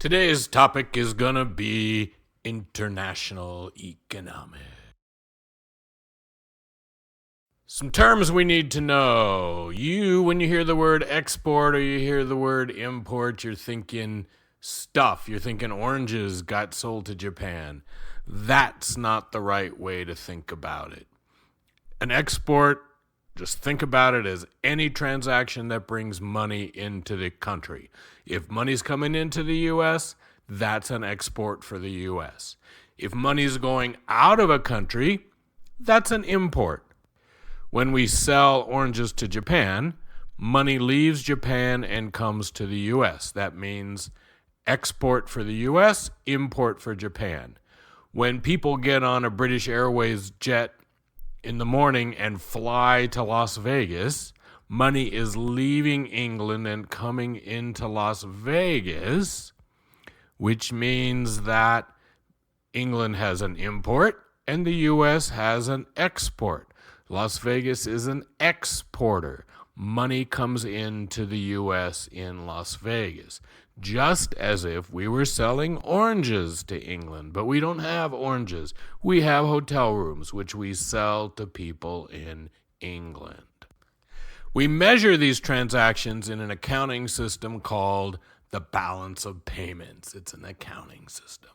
Today's topic is going to be international economics. Some terms we need to know. When you hear the word export or you hear the word import, you're thinking stuff. You're thinking oranges got sold to Japan. That's not the right way to think about it. An export, just think about it as any transaction that brings money into the country. If money's coming into the U.S., that's an export for the U.S. If money's going out of a country, that's an import. When we sell oranges to Japan, money leaves Japan and comes to the U.S. That means export for the U.S., import for Japan. When people get on a British Airways jet in the morning and fly to Las Vegas, money is leaving England and coming into Las Vegas, which means that England has an import and the U.S. has an export. Las Vegas is an exporter. Money comes into the U.S. in Las Vegas, just as if we were selling oranges to England. But we don't have oranges. We have hotel rooms, which we sell to people in England. We measure these transactions in an accounting system called the balance of payments. It's an accounting system.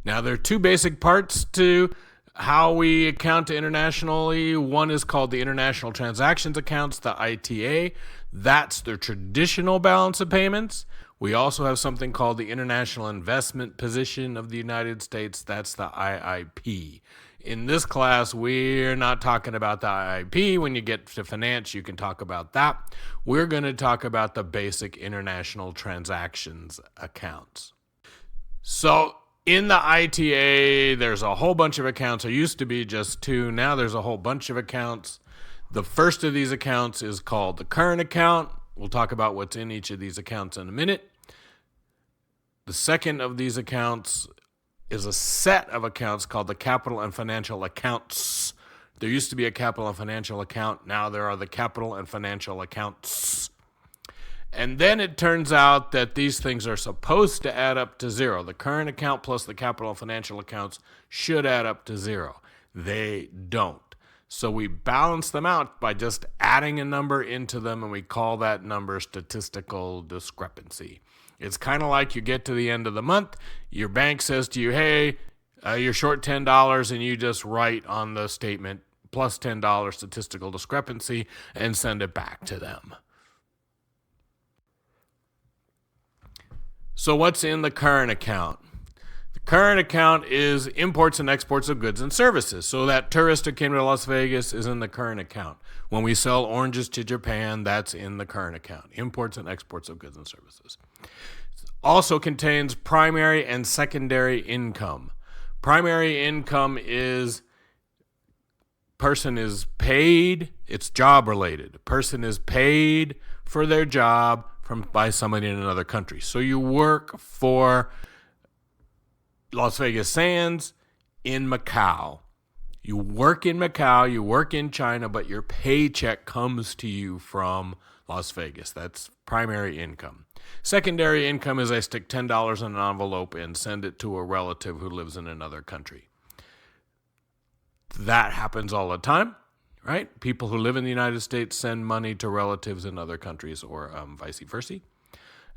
Now, there are two basic parts to how we account internationally. One is called the International Transactions Accounts, the ITA. That's the traditional balance of payments. We also have something called the International Investment Position of the United States. That's the IIP. In this class, we're not talking about the IIP. When you get to finance, you can talk about that. We're going to talk about the basic international transactions accounts. So, in the ITA, there's a whole bunch of accounts. There used to be just two. Now there's a whole bunch of accounts. The first of these accounts is called the current account. We'll talk about what's in each of these accounts in a minute. The second of these accounts is a set of accounts called the capital and financial accounts. There used to be a capital and financial account. Now there are the capital and financial accounts. And then it turns out that these things are supposed to add up to zero. The current account plus the capital and financial accounts should add up to zero. They don't. So we balance them out by just adding a number into them, and we call that number statistical discrepancy. It's kind of like you get to the end of the month, your bank says to you, hey, you're short $10, and you just write on the statement plus $10 statistical discrepancy and send it back to them. So what's in the current account? The current account is imports and exports of goods and services. So that tourist who came to Las Vegas is in the current account. When we sell oranges to Japan, that's in the current account. Imports and exports of goods and services. It also contains primary and secondary income. Primary income is person is paid, it's job related. A person is paid for their job by somebody in another country. So you work for Las Vegas Sands in Macau. You work in Macau, you work in China, but your paycheck comes to you from Las Vegas. That's primary income. Secondary income is I stick $10 in an envelope and send it to a relative who lives in another country. That happens all the time. Right? People who live in the United States send money to relatives in other countries or vice versa.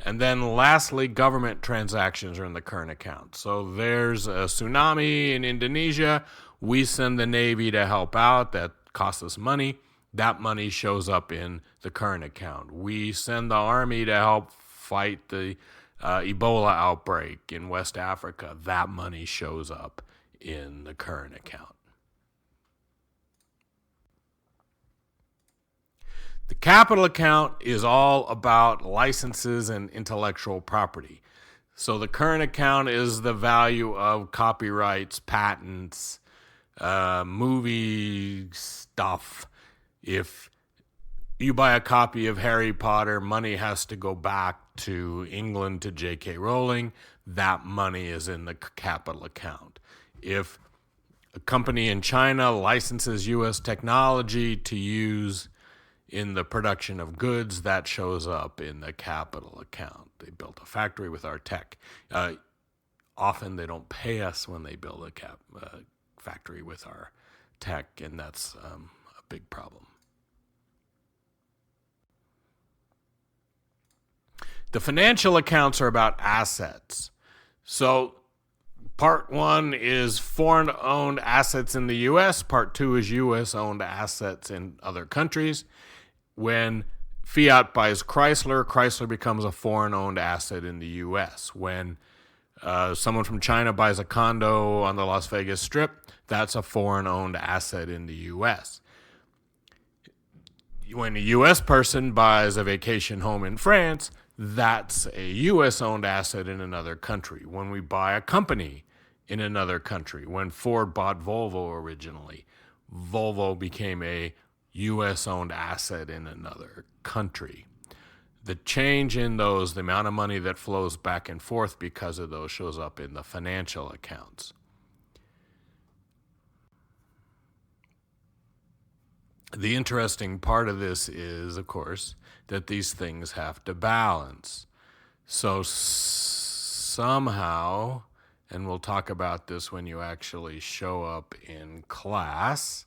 And then lastly, government transactions are in the current account. So there's a tsunami in Indonesia. We send the Navy to help out. That costs us money. That money shows up in the current account. We send the Army to help fight the Ebola outbreak in West Africa. That money shows up in the current account. The capital account is all about licenses and intellectual property. So the current account is the value of copyrights, patents, movie stuff. If you buy a copy of Harry Potter, money has to go back to England to J.K. Rowling. That money is in the capital account. If a company in China licenses U.S. technology to use in the production of goods, that shows up in the capital account. They built a factory with our tech. Often they don't pay us when they build a factory with our tech, and that's a big problem. The financial accounts are about assets. So part one is foreign-owned assets in the U.S. Part two is U.S.-owned assets in other countries. When Fiat buys Chrysler, Chrysler becomes a foreign-owned asset in the U.S. When someone from China buys a condo on the Las Vegas Strip, that's a foreign-owned asset in the U.S. When a U.S. person buys a vacation home in France, that's a U.S.-owned asset in another country. When we buy a company in another country, when Ford bought Volvo originally, Volvo became a U.S.-owned asset in another country. The change in those, the amount of money that flows back and forth because of those, shows up in the financial accounts. The interesting part of this is, of course, that these things have to balance. So somehow, and we'll talk about this when you actually show up in class,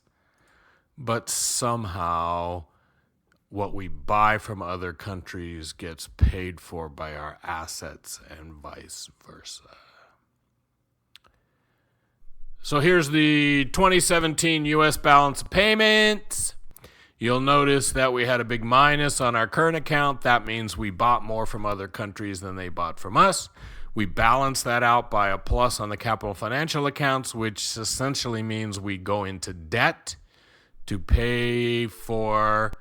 but somehow what we buy from other countries gets paid for by our assets and vice versa. So here's the 2017 U.S. balance of payments. You'll notice that we had a big minus on our current account. That means we bought more from other countries than they bought from us. We balance that out by a plus on the capital financial accounts, which essentially means we go into debt to pay for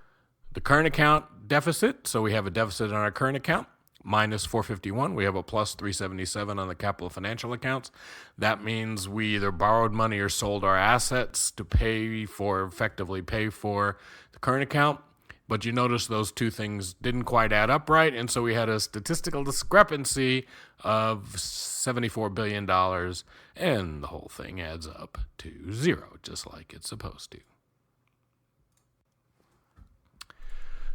the current account deficit. So we have a deficit on our current account, minus 451. We have a plus 377 on the capital financial accounts. That means we either borrowed money or sold our assets to effectively pay for the current account. But you notice those two things didn't quite add up right, and so we had a statistical discrepancy of $74 billion, and the whole thing adds up to zero, just like it's supposed to.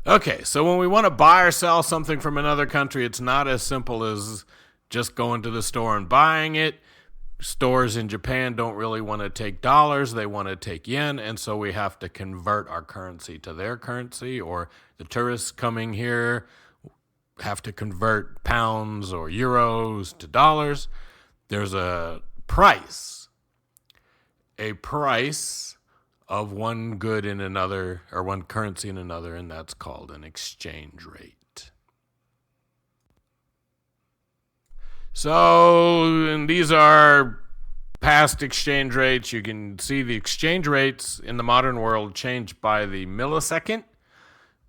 Okay, so when we want to buy or sell something from another country, it's not as simple as just going to the store and buying it. Stores in Japan don't really want to take dollars, they want to take yen, and so we have to convert our currency to their currency, or the tourists coming here have to convert pounds or euros to dollars. There's a price of one good in another, or one currency in another, and that's called an exchange rate. So, and these are past exchange rates. You can see the exchange rates in the modern world change by the millisecond.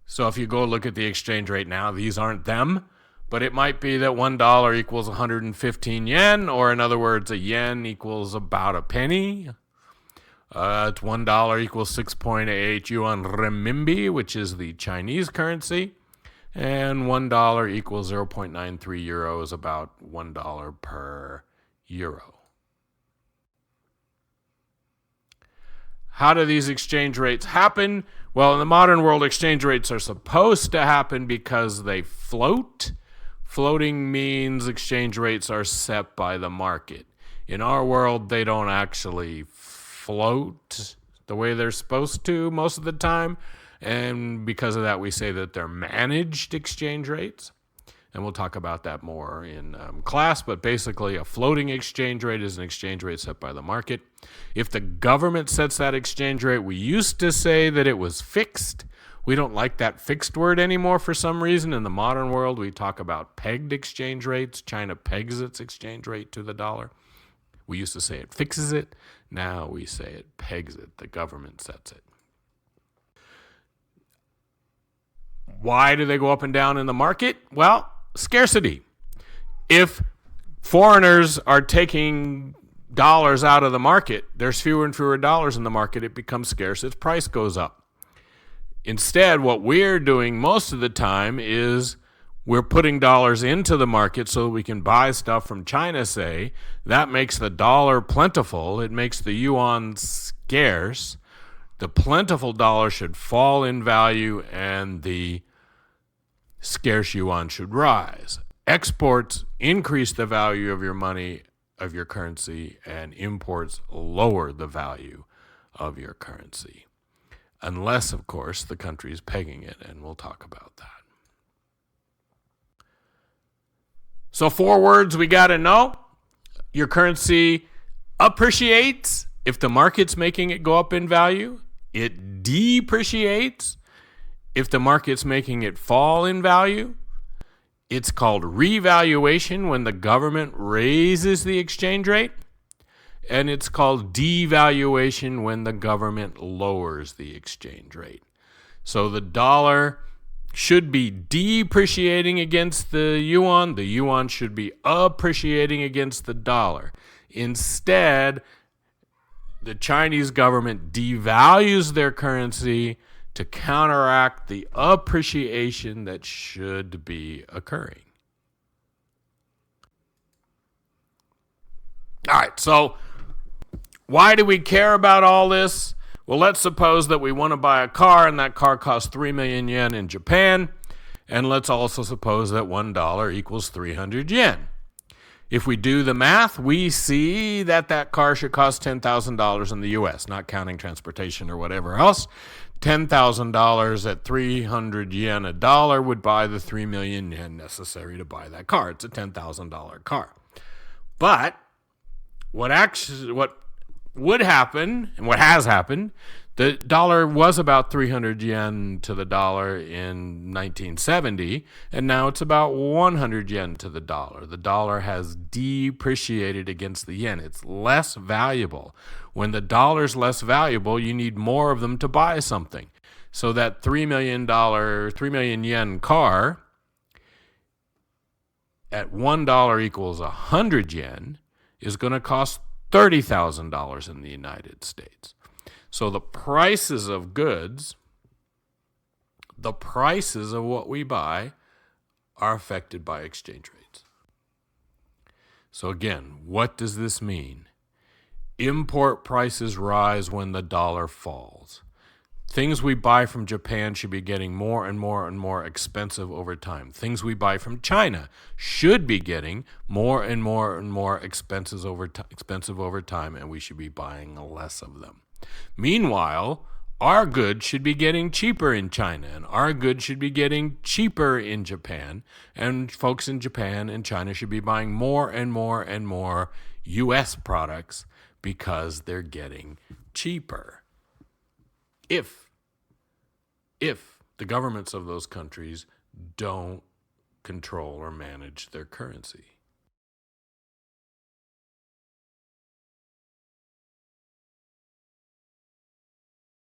So if you go look at the exchange rate now, these aren't them, but it might be that $1 equals 115 yen, or in other words, a yen equals about a penny. It's $1 equals 6.8 yuan renminbi, which is the Chinese currency. And $1 equals 0.93 euros, about $1 per euro. How do these exchange rates happen? Well, in the modern world, exchange rates are supposed to happen because they float. Floating means exchange rates are set by the market. In our world, they don't actually float the way they're supposed to most of the time. And because of that, we say that they're managed exchange rates. And we'll talk about that more in class. But basically, a floating exchange rate is an exchange rate set by the market. If the government sets that exchange rate, we used to say that it was fixed. We don't like that fixed word anymore for some reason. In the modern world, we talk about pegged exchange rates. China pegs its exchange rate to the dollar. We used to say it fixes it. Now we say it pegs it. The government sets it. Why do they go up and down in the market? Well, scarcity. If foreigners are taking dollars out of the market, there's fewer and fewer dollars in the market, it becomes scarce, its price goes up. Instead, what we're doing most of the time is we're putting dollars into the market so that we can buy stuff from China, say. That makes the dollar plentiful. It makes the yuan scarce. The plentiful dollar should fall in value and the scarce yuan should rise. Exports increase the value of your money, of your currency, and imports lower the value of your currency. Unless, of course, the country is pegging it, and we'll talk about that. So 4 words we got to know. Your currency appreciates if the market's making it go up in value. It depreciates if the market's making it fall in value. It's called revaluation when the government raises the exchange rate. And it's called devaluation when the government lowers the exchange rate. So the dollar should be depreciating against the yuan should be appreciating against the dollar. Instead, the Chinese government devalues their currency to counteract the appreciation that should be occurring. All right, so why do we care about all this? Well, let's suppose that we want to buy a car and that car costs 3 million yen in Japan. And let's also suppose that $1 equals 300 yen. If we do the math, we see that that car should cost $10,000 in the U.S., not counting transportation or whatever else. $10,000 at 300 yen a dollar would buy the 3 million yen necessary to buy that car. It's a $10,000 car. But what would happen, and what has happened, the dollar was about 300 yen to the dollar in 1970, and now it's about 100 yen to the dollar. The dollar has depreciated against the yen. It's less valuable. When the dollar's less valuable, you need more of them to buy something. So that $3 million yen car at $1 equals 100 yen is going to cost $30,000 in the United States. So the prices of goods, the prices of what we buy, are affected by exchange rates. So again, what does this mean? Import prices rise when the dollar falls. Things we buy from Japan should be getting more and more and more expensive over time. Things we buy from China should be getting more and more and more expensive over time, and we should be buying less of them. Meanwhile, our goods should be getting cheaper in China, and our goods should be getting cheaper in Japan, and folks in Japan and China should be buying more and more and more U.S. products because they're getting cheaper. If the governments of those countries don't control or manage their currency.